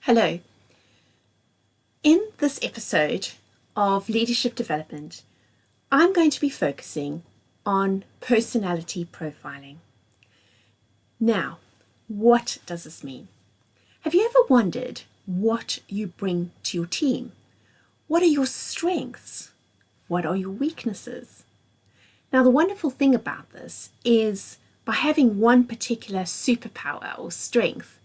Hello. In this episode of Leadership Development, I'm going to be focusing on personality profiling. Now, what does this mean? Have you ever wondered what you bring to your team? What are your strengths? What are your weaknesses? Now, the wonderful thing about this is by having one particular superpower or strength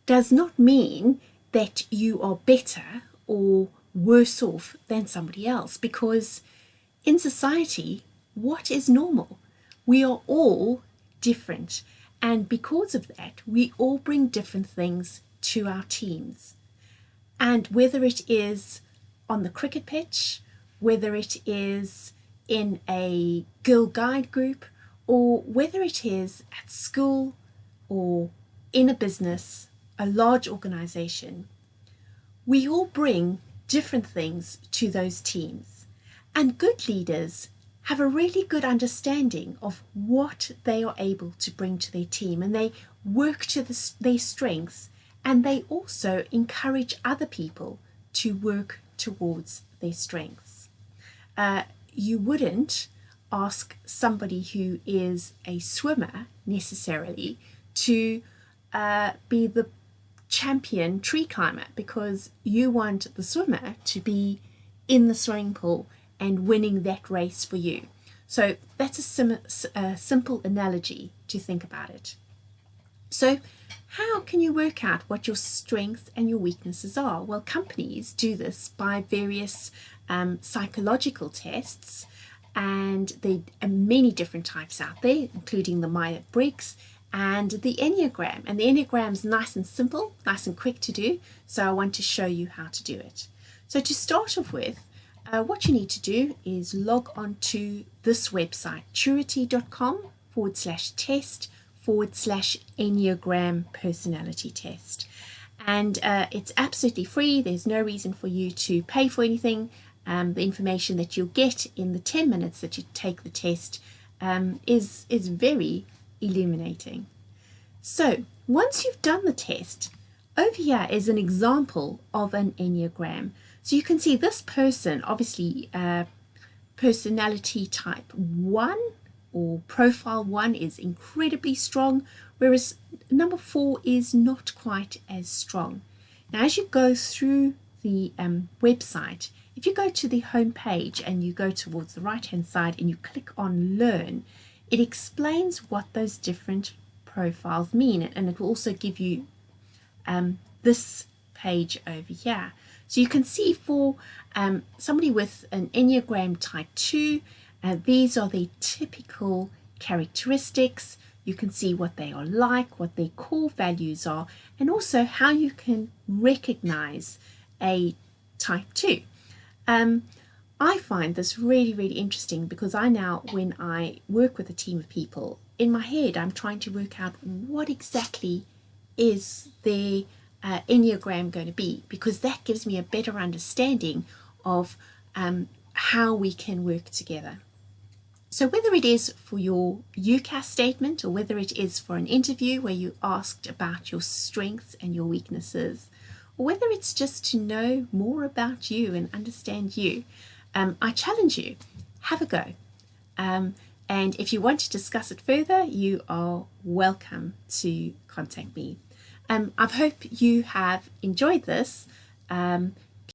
does not mean that you are better or worse off than somebody else, because in society, what is normal? We are all different, and because of that, we all bring different things to our teams. And whether it is on the cricket pitch, whether it is in a girl guide group, or whether it is at school or in a business, a large organization, we all bring different things to those teams. And good leaders have a really good understanding of what they are able to bring to their team, and they work to their strengths, and they also encourage other people to work towards their strengths. You wouldn't ask somebody who is a swimmer necessarily to be the champion tree climber, because you want the swimmer to be in the swimming pool and winning that race for you. So that's a simple analogy to think about it. So how can you work out what your strengths and your weaknesses are? Well, companies do this by various psychological tests, and there are many different types out there, including the Myers-Briggs and the enneagram. And the enneagram is nice and simple, nice and quick to do, so I want to show you how to do it. So to start off with, what you need to do is log on to this website, turity.com/test/enneagram personality test. And it's absolutely free. There's no reason for you to pay for anything. The information that you'll get in the 10 minutes that you take the test is very illuminating. So once you've done the test, over here is an example of an enneagram. So you can see this person, obviously personality type 1 or profile 1 is incredibly strong, whereas number 4 is not quite as strong. Now, as you go through the website, if you go to the home page and you go towards the right hand side and you click on Learn, it explains what those different profiles mean, and it will also give you this page over here. So you can see for somebody with an Enneagram type 2, these are the typical characteristics. You can see what they are like, what their core values are, and also how you can recognize a type 2. I find this really, really interesting, because I now, when I work with a team of people, in my head I'm trying to work out what exactly is their Enneagram going to be, because that gives me a better understanding of how we can work together. So whether it is for your UCAS statement, or whether it is for an interview where you asked about your strengths and your weaknesses, or whether it's just to know more about you and understand you, I challenge you, have a go. And if you want to discuss it further, you are welcome to contact me. I hope you have enjoyed this.